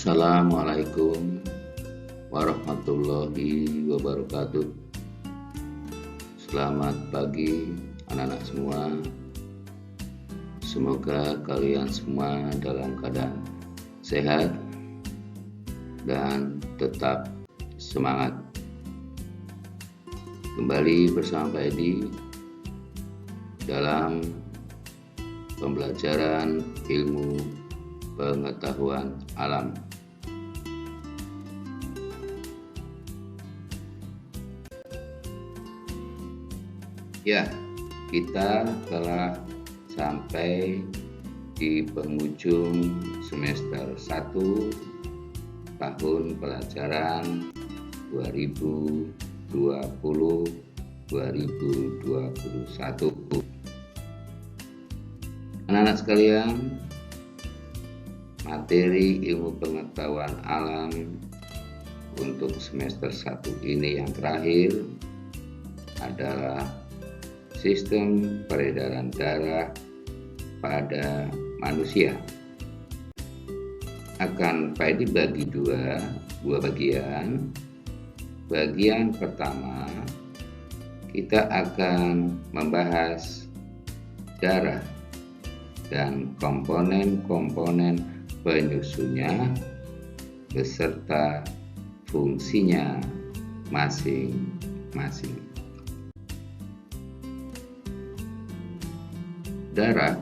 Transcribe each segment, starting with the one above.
Assalamualaikum warahmatullahi wabarakatuh. Selamat pagi anak-anak semua. Semoga kalian semua dalam keadaan sehat dan tetap semangat. Kembali bersama Pak Edi dalam pembelajaran ilmu pengetahuan alam. Ya, kita telah sampai di penghujung semester 1 tahun pelajaran 2020-2021. Anak-anak sekalian, materi ilmu pengetahuan alam untuk semester 1 ini yang terakhir adalah sistem peredaran darah pada manusia. Akan Pak Edi bagi dua bagian. Bagian pertama, kita akan membahas darah dan komponen-komponen penyusunnya beserta fungsinya masing-masing. Darah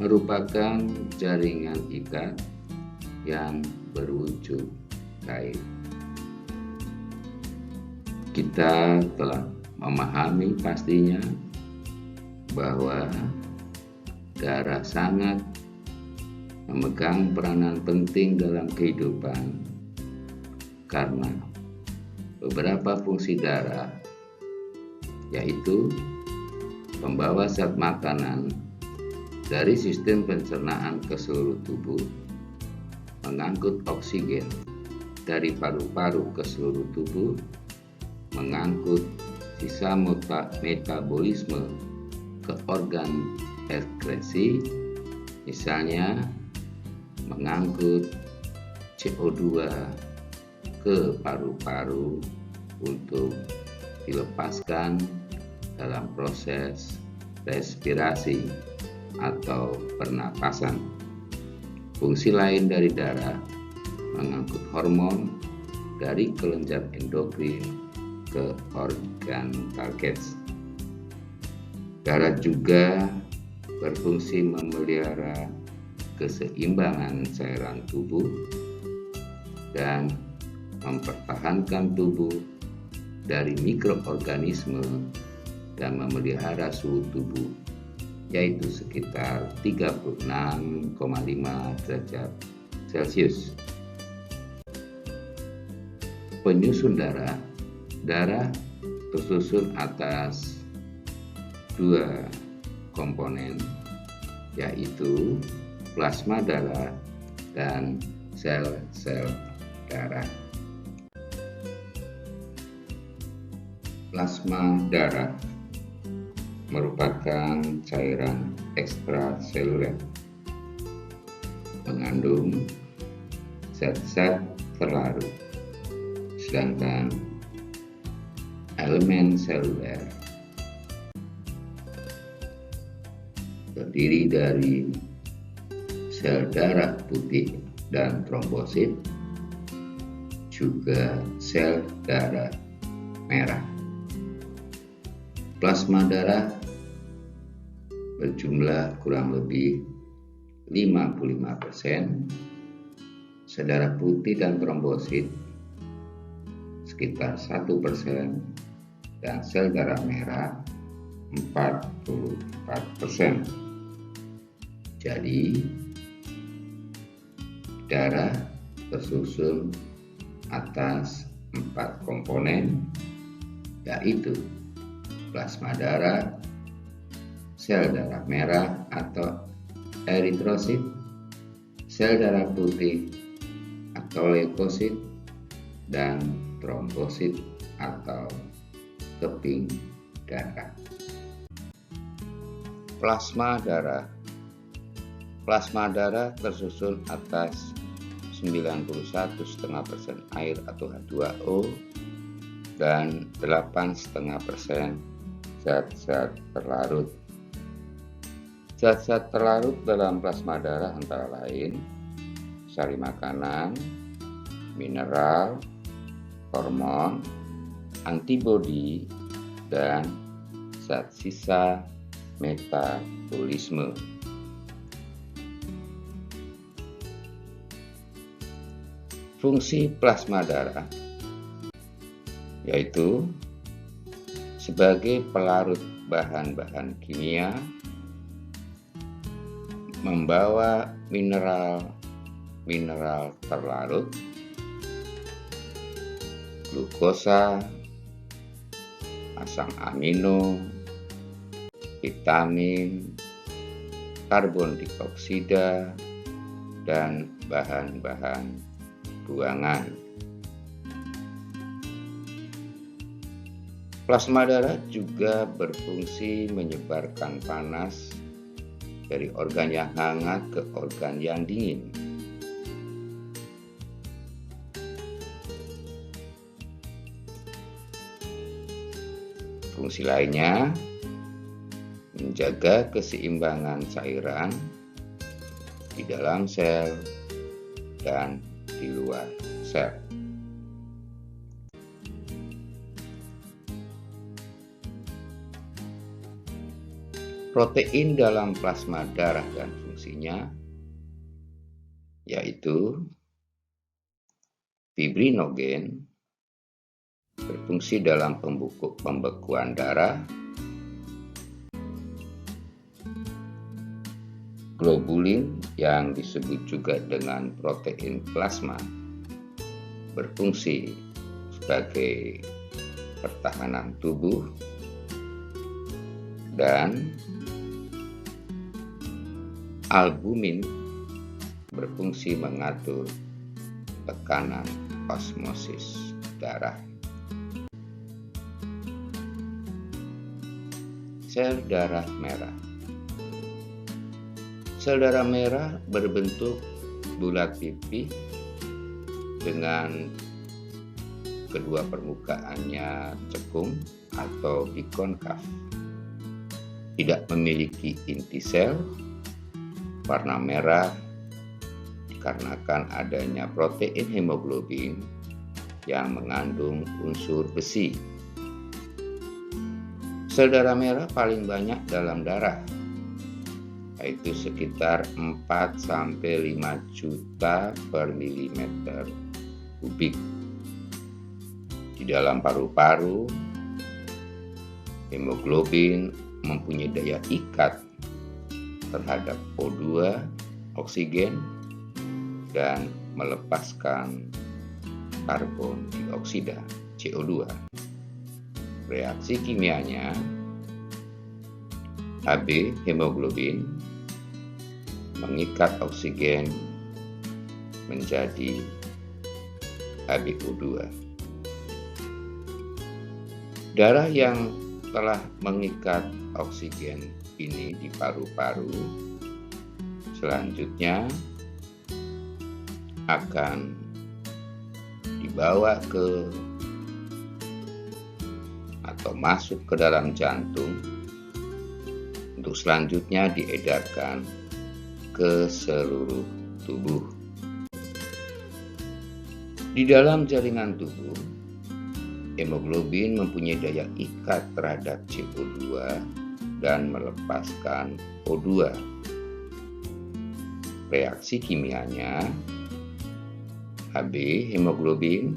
merupakan jaringan ikat yang berwujud kait. Kita telah memahami pastinya bahwa darah sangat memegang peranan penting dalam kehidupan karena beberapa fungsi darah, yaitu pembawa zat makanan dari sistem pencernaan ke seluruh tubuh, mengangkut oksigen dari paru-paru ke seluruh tubuh, mengangkut sisa metabolisme ke organ ekskresi, misalnya mengangkut CO2 ke paru-paru untuk dilepaskan dalam proses respirasi atau pernapasan. Fungsi lain dari darah mengangkut hormon dari kelenjar endokrin ke organ target. Darah juga berfungsi memelihara keseimbangan cairan tubuh dan mempertahankan tubuh dari mikroorganisme dan memelihara suhu tubuh, yaitu sekitar 36,5 derajat Celcius. Penyusun darah tersusun atas dua komponen, yaitu plasma darah dan sel-sel darah. Plasma darah merupakan cairan ekstraseluler, mengandung zat-zat terlarut, sedangkan elemen seluler terdiri dari sel darah putih dan trombosit, juga sel darah merah. Plasma darah berjumlah kurang lebih 55%, sel darah putih dan trombosit sekitar 1%, dan sel darah merah 44%. Jadi darah tersusun atas 4 komponen, yaitu plasma darah, sel darah merah atau eritrosit, sel darah putih atau leukosit, dan trombosit atau keping darah. Plasma darah tersusun atas 91,5% air atau H2O, dan 8,5% zat-zat terlarut. Zat-zat terlarut dalam plasma darah antara lain sari makanan, mineral, hormon, antibodi, dan zat sisa metabolisme. Fungsi plasma darah yaitu sebagai pelarut bahan-bahan kimia, membawa mineral terlarut, glukosa, asam amino, vitamin, karbon dioksida, dan bahan-bahan buangan. Plasma darah juga berfungsi menyebarkan panas dari organ yang hangat ke organ yang dingin. Fungsi lainnya menjaga keseimbangan cairan di dalam sel dan di luar sel. Protein dalam plasma darah dan fungsinya yaitu fibrinogen, berfungsi dalam pembekuan darah, globulin yang disebut juga dengan protein plasma, berfungsi sebagai pertahanan tubuh, dan albumin berfungsi mengatur tekanan osmosis darah. Sel darah merah. Sel darah merah berbentuk bulat pipih dengan kedua permukaannya cekung atau bikonkav. Tidak memiliki inti sel, warna merah dikarenakan adanya protein hemoglobin yang mengandung unsur besi. Sel darah merah paling banyak dalam darah, yaitu sekitar 4-5 juta per milimeter kubik. Di dalam paru-paru, hemoglobin mempunyai daya ikat terhadap O2, oksigen, dan melepaskan karbon dioksida, CO2. Reaksi kimianya, Hb, hemoglobin, mengikat oksigen menjadi HbO2. Darah yang telah mengikat oksigen ini di paru-paru selanjutnya akan dibawa ke atau masuk ke dalam jantung untuk selanjutnya diedarkan ke seluruh tubuh. Di dalam jaringan tubuh, hemoglobin mempunyai daya ikat terhadap CO2 dan melepaskan O2. Reaksi kimianya, Hb, hemoglobin,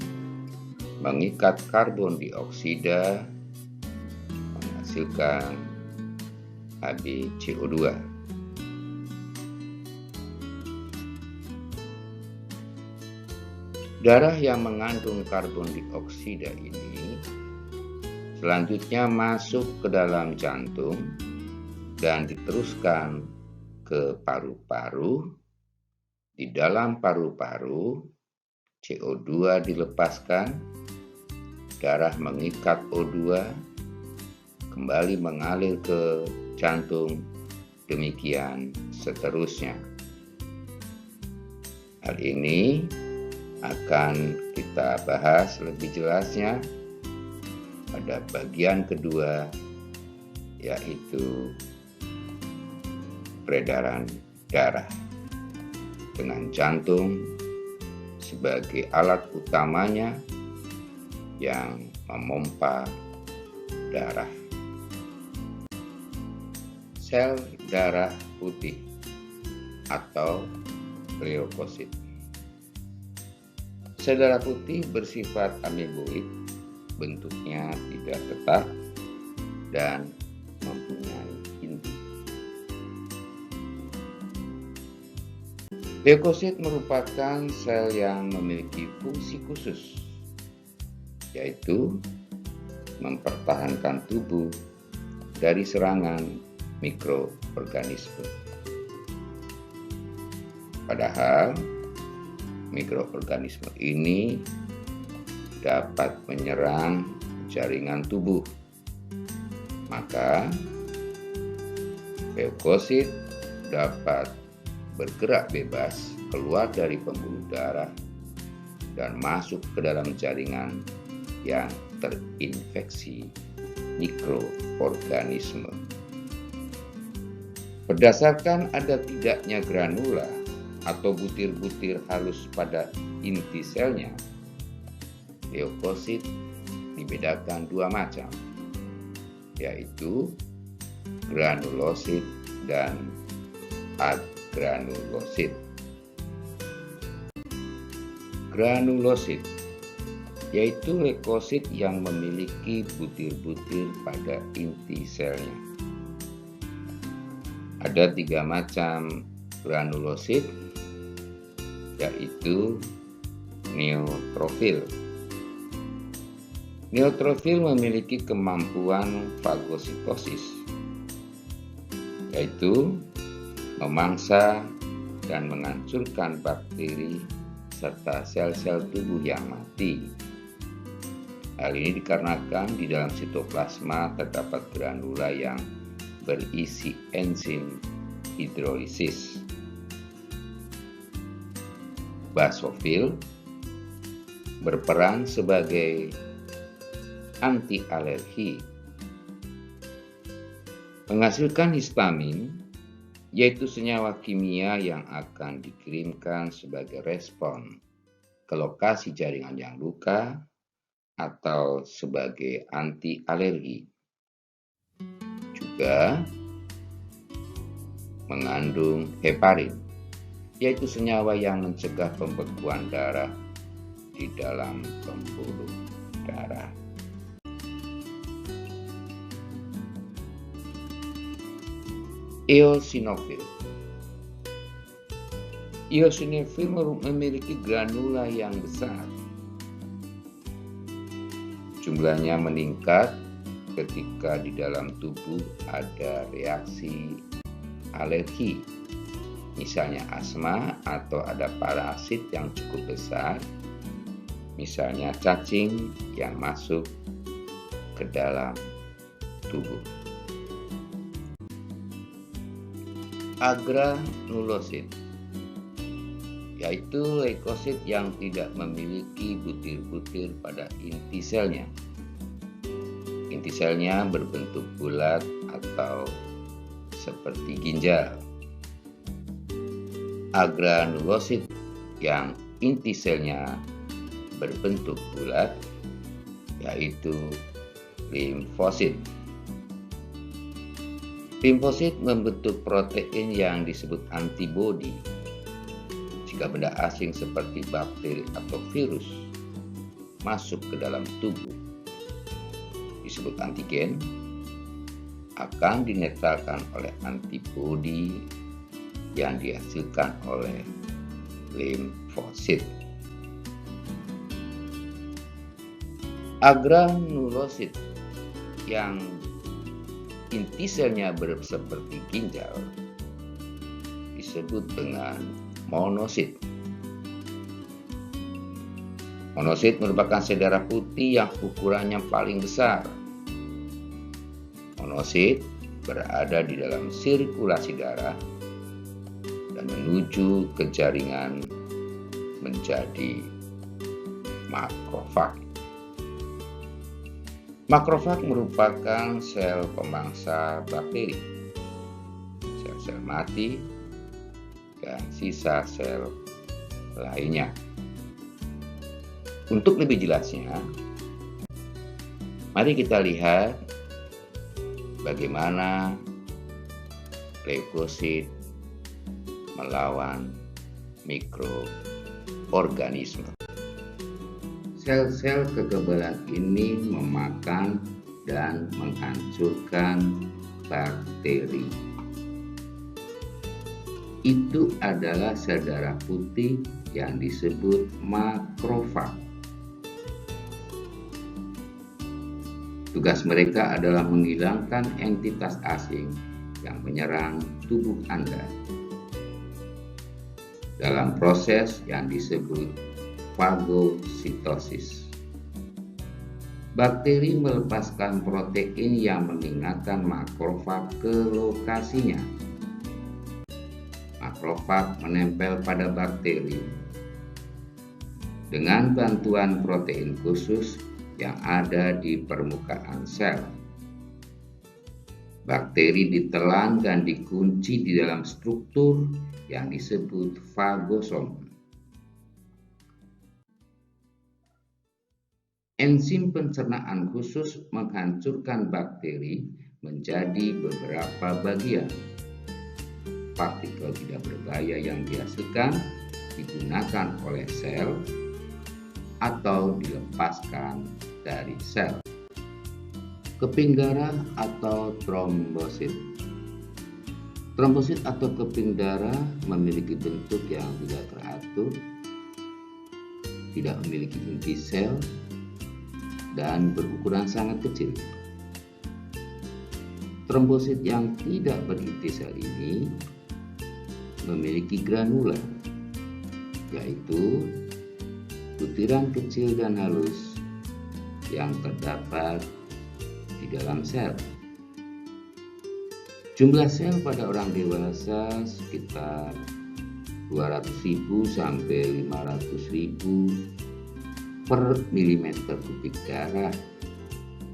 mengikat karbon dioksida, menghasilkan HbCO2. Darah yang mengandung karbon dioksida ini selanjutnya masuk ke dalam jantung dan diteruskan ke paru-paru. Di dalam paru-paru, CO2 dilepaskan, darah mengikat O2, kembali mengalir ke jantung, demikian seterusnya. Hal ini akan kita bahas lebih jelasnya pada bagian kedua, yaitu peredaran darah, dengan jantung sebagai alat utamanya yang memompa darah. Sel darah putih atau leukosit. Sel darah putih bersifat ameboid, bentuknya tidak tetap dan mempunyai inti. Leukosit merupakan sel yang memiliki fungsi khusus, yaitu mempertahankan tubuh dari serangan mikroorganisme. Padahal mikroorganisme ini dapat menyerang jaringan tubuh. Maka leukosit dapat bergerak bebas keluar dari pembuluh darah dan masuk ke dalam jaringan yang terinfeksi mikroorganisme. Berdasarkan ada tidaknya granula atau butir-butir halus pada inti selnya, leukosit dibedakan dua macam, yaitu granulosit dan agranulosit. Granulosit yaitu leukosit yang memiliki butir-butir pada inti selnya. Ada 3 macam granulosit, yaitu neutrofil. Neutrofil memiliki kemampuan fagositosis, yaitu memangsa dan menghancurkan bakteri serta sel-sel tubuh yang mati. Hal ini dikarenakan di dalam sitoplasma terdapat granula yang berisi enzim hidrolisis. Basofil berperan sebagai anti alergi, menghasilkan histamin, yaitu senyawa kimia yang akan dikirimkan sebagai respon ke lokasi jaringan yang luka atau sebagai anti alergi. Juga mengandung heparin, yaitu senyawa yang mencegah pembekuan darah di dalam pembuluh darah. Eosinofil. Eosinofil memiliki granula yang besar. Jumlahnya meningkat ketika di dalam tubuh ada reaksi alergi, misalnya asma atau ada parasit yang cukup besar, misalnya cacing yang masuk ke dalam tubuh. Agranulosit yaitu leukosit yang tidak memiliki butir-butir pada inti selnya. Inti selnya berbentuk bulat atau seperti ginjal. Agranulosit yang inti selnya berbentuk bulat yaitu limfosit. Limfosit membentuk protein yang disebut antibodi. Jika benda asing seperti bakteri atau virus masuk ke dalam tubuh, disebut antigen, akan dinetralkan oleh antibodi yang dihasilkan oleh limfosit. Agranulosit yang inti selnya seperti ginjal disebut dengan monosit. Monosit merupakan sel darah putih yang ukurannya paling besar. Monosit berada di dalam sirkulasi darah dan menuju ke jaringan menjadi makrofag. Makrofag merupakan sel pemangsa bakteri, sel-sel mati, dan sisa sel lainnya. Untuk lebih jelasnya, mari kita lihat bagaimana leukosit melawan mikroorganisme. Sel-sel kekebalan ini memakan dan menghancurkan bakteri. Itu adalah sel darah putih yang disebut makrofag. Tugas mereka adalah menghilangkan entitas asing yang menyerang tubuh Anda dalam proses yang disebut fagositosis. Bakteri melepaskan protein yang mengingatkan makrofag ke lokasinya. Makrofag menempel pada bakteri dengan bantuan protein khusus yang ada di permukaan sel. Bakteri ditelan dan dikunci di dalam struktur yang disebut fagosom. Enzim pencernaan khusus menghancurkan bakteri menjadi beberapa bagian. Partikel tidak berbahaya yang dihasilkan digunakan oleh sel atau dilepaskan dari sel. Keping darah atau trombosit. Trombosit atau keping darah memiliki bentuk yang tidak teratur, tidak memiliki inti sel, dan berukuran sangat kecil. Trombosit yang tidak berinti sel ini memiliki granula, yaitu butiran kecil dan halus yang terdapat di dalam sel. Jumlah sel pada orang dewasa sekitar 200.000 sampai 500.000 per milimeter kubik darah.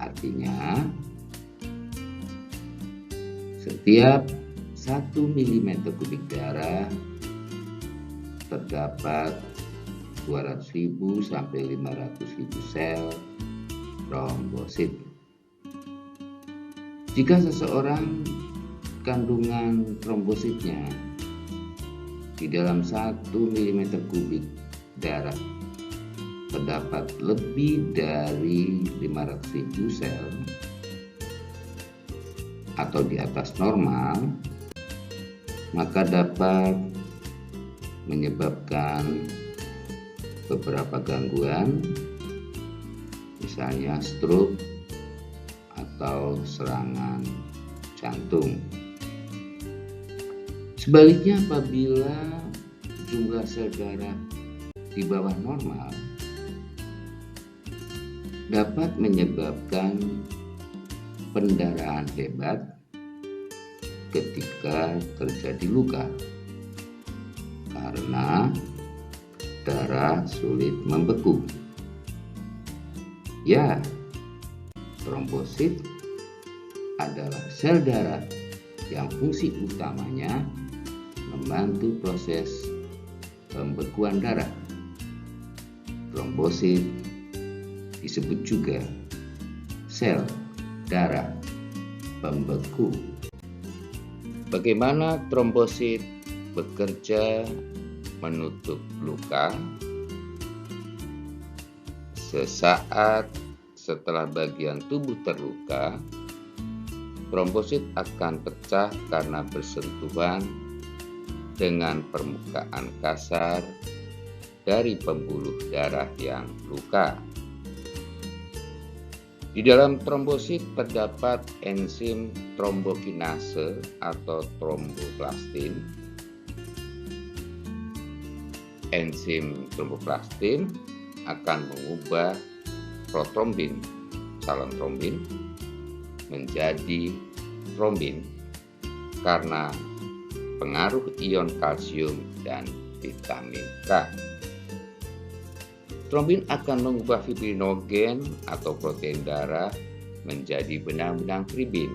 Artinya setiap 1 milimeter kubik darah terdapat 200.000 sampai 500.000 sel trombosit. Jika seseorang kandungan trombositnya di dalam 1 milimeter kubik darah terdapat lebih dari 500.000 sel atau di atas normal, maka dapat menyebabkan beberapa gangguan, misalnya stroke atau serangan jantung. Sebaliknya, apabila jumlah sel darah di bawah normal, dapat menyebabkan pendarahan hebat ketika terjadi luka karena darah sulit membeku. Ya, trombosit adalah sel darah yang fungsi utamanya membantu proses pembekuan darah. Trombosit disebut juga sel darah pembeku. Bagaimana trombosit bekerja menutup luka? Sesaat setelah bagian tubuh terluka, trombosit akan pecah karena bersentuhan dengan permukaan kasar dari pembuluh darah yang luka. Di dalam trombosit terdapat enzim trombokinase atau tromboplastin. Enzim tromboplastin akan mengubah protrombin, calon trombin, menjadi trombin karena pengaruh ion kalsium dan vitamin K. Trombin akan mengubah fibrinogen atau protein darah menjadi benang-benang fibrin.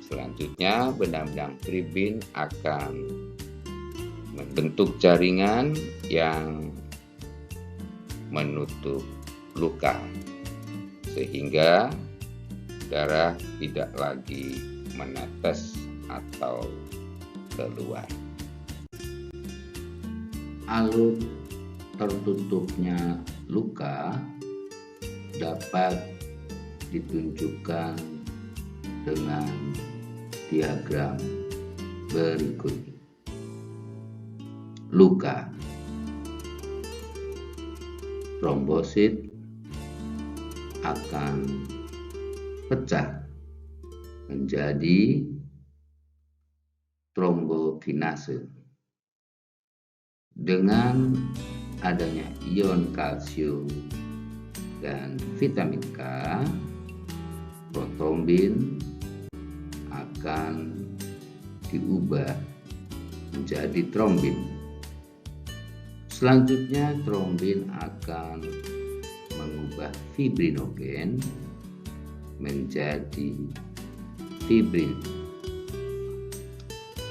Selanjutnya, benang-benang fibrin akan membentuk jaringan yang menutup luka, sehingga darah tidak lagi menetes atau keluar. Alur tertutupnya luka dapat ditunjukkan dengan diagram berikut. Luka, trombosit akan pecah menjadi trombokinase. Dengan adanya ion kalsium dan vitamin K, protrombin akan diubah menjadi trombin. Selanjutnya, trombin akan mengubah fibrinogen menjadi fibrin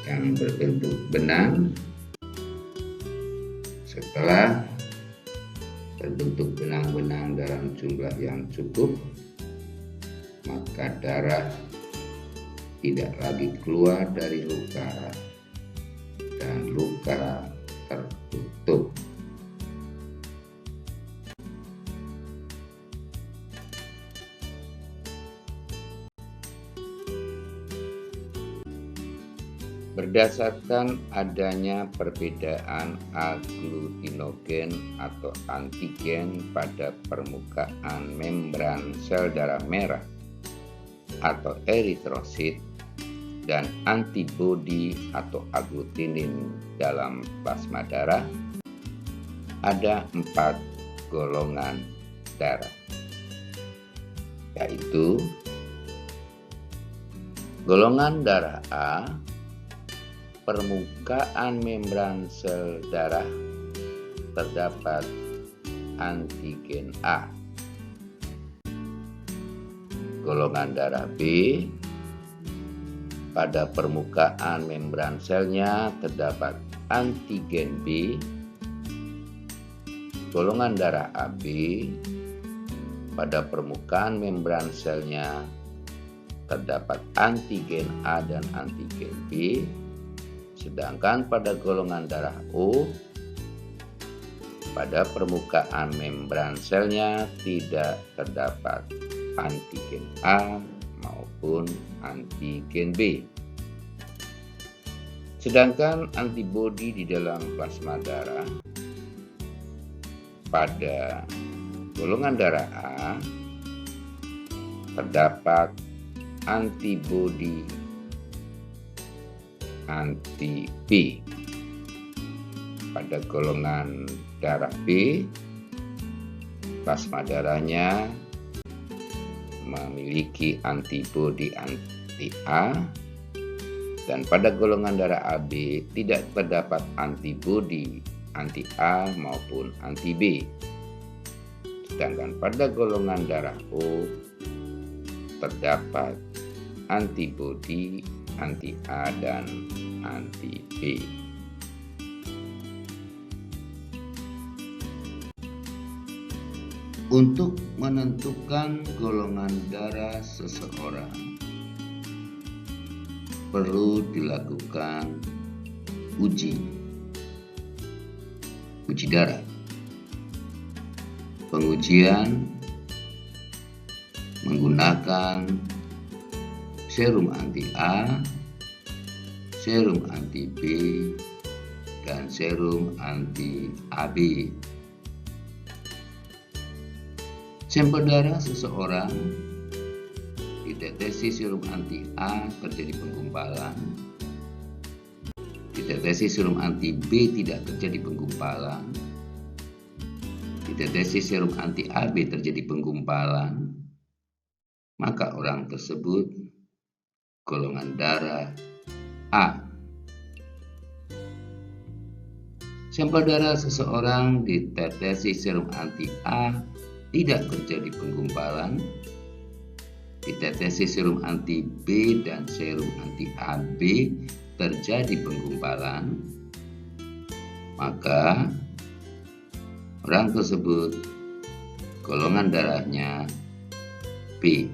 yang berbentuk benang. Setelah terbentuk benang-benang dalam jumlah yang cukup, maka darah tidak lagi keluar dari luka dan luka tertutup. Berdasarkan adanya perbedaan agglutinogen atau antigen pada permukaan membran sel darah merah atau eritrosit dan antibodi atau agglutinin dalam plasma darah, ada 4 golongan darah, yaitu golongan darah A, permukaan membran sel darah terdapat antigen A. Golongan darah B, pada permukaan membran selnya terdapat antigen B. Golongan darah AB, pada permukaan membran selnya terdapat antigen A dan antigen B. Sedangkan pada golongan darah O, pada permukaan membran selnya tidak terdapat antigen A maupun antigen B. Sedangkan antibodi di dalam plasma darah pada golongan darah A terdapat antibodi anti-B. Pada golongan darah B, plasma darahnya memiliki antibodi anti-A, dan pada golongan darah AB tidak terdapat antibodi anti-A maupun anti-B. Sedangkan pada golongan darah O terdapat antibodi anti-A dan anti-B. Untuk menentukan golongan darah seseorang, perlu dilakukan uji darah. Pengujian menggunakan serum anti-A, serum anti-B, dan serum anti-AB. Sampel darah seseorang dideteksi serum anti-A terjadi penggumpalan, dideteksi serum anti-B tidak terjadi penggumpalan, dideteksi serum anti-AB terjadi penggumpalan, maka orang tersebut golongan darah A. Sampel darah seseorang ditetesi serum anti-A tidak terjadi penggumpalan, ditetesi serum anti-B dan serum anti-AB terjadi penggumpalan, maka orang tersebut golongan darahnya B.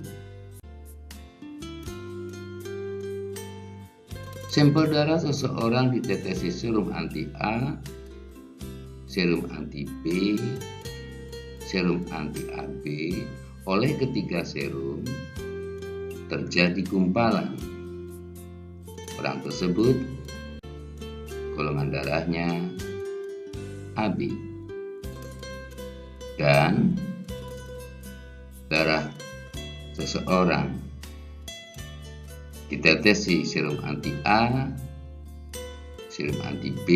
Sampel darah seseorang ditetesi serum anti-A, serum anti-B, serum anti-AB oleh ketiga serum terjadi gumpalan. Orang tersebut golongan darahnya AB. Dan darah seseorang ditetesi serum anti-A, serum anti-B,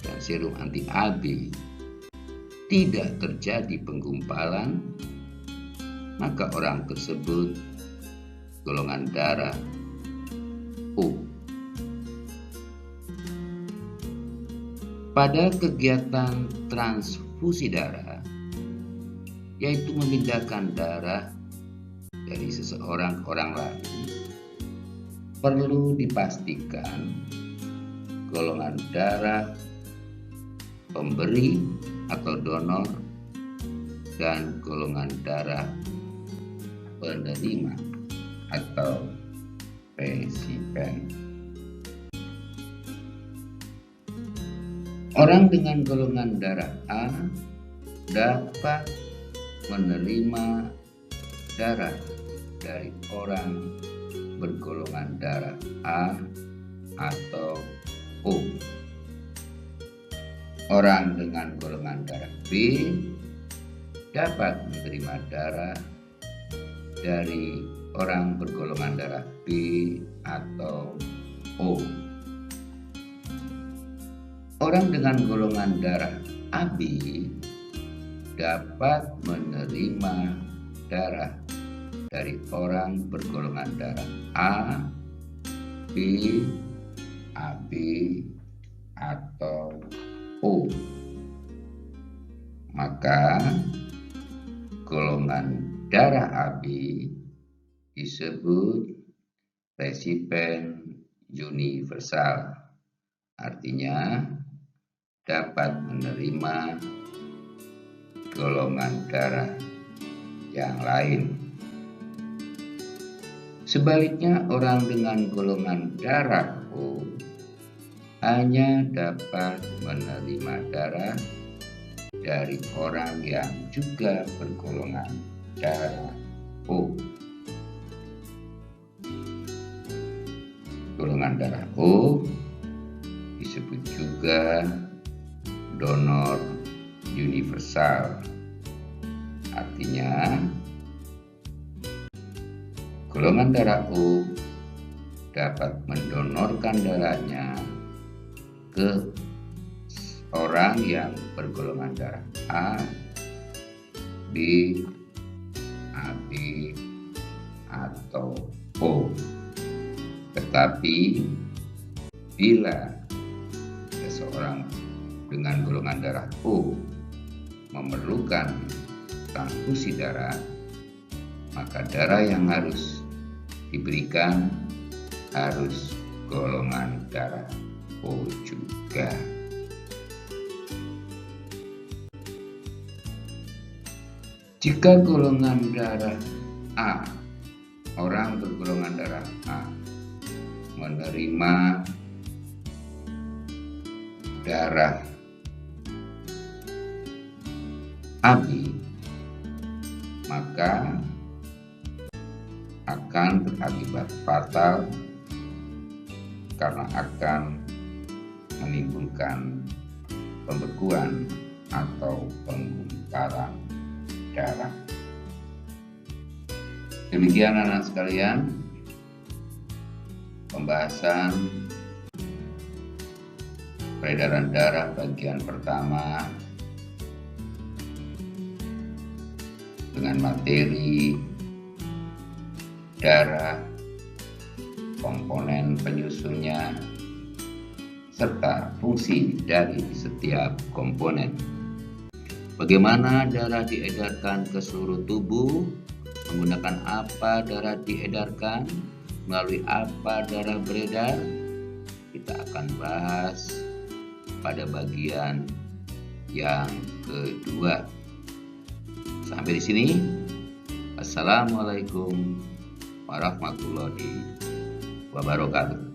dan serum anti-AB tidak terjadi penggumpalan, maka orang tersebut golongan darah O. Pada kegiatan transfusi darah, yaitu memindahkan darah dari seseorang ke orang lain, perlu dipastikan golongan darah pemberi atau donor dan golongan darah penerima atau resipien. Orang dengan golongan darah A dapat menerima darah dari orang bergolongan darah A atau O. Orang dengan golongan darah B dapat menerima darah dari orang bergolongan darah B atau O. Orang dengan golongan darah AB dapat menerima darah dari orang bergolongan darah A, B, AB, atau O. Maka golongan darah AB disebut resipien universal, artinya dapat menerima golongan darah yang lain. Sebaliknya, orang dengan golongan darah O hanya dapat menerima darah dari orang yang juga bergolongan darah O. Golongan darah O disebut juga donor universal, artinya golongan darah O dapat mendonorkan darahnya ke orang yang bergolongan darah A, B, AB, atau O. Tetapi bila seseorang dengan golongan darah O memerlukan transfusi darah, maka darah yang harus diberikan harus golongan darah O juga. Jika golongan darah A, orang bergolongan darah A menerima darah AB, maka akan berakibat fatal karena akan menimbulkan pembekuan atau penggumpalan darah. Demikian anak sekalian, pembahasan peredaran darah bagian pertama dengan materi darah, komponen penyusunnya, serta fungsi dari setiap komponen. Bagaimana darah diedarkan ke seluruh tubuh? Menggunakan apa darah diedarkan? Melalui apa darah beredar? Kita akan bahas pada bagian yang kedua. Sampai di sini. Assalamualaikum warahmatullahi wabarakatuh.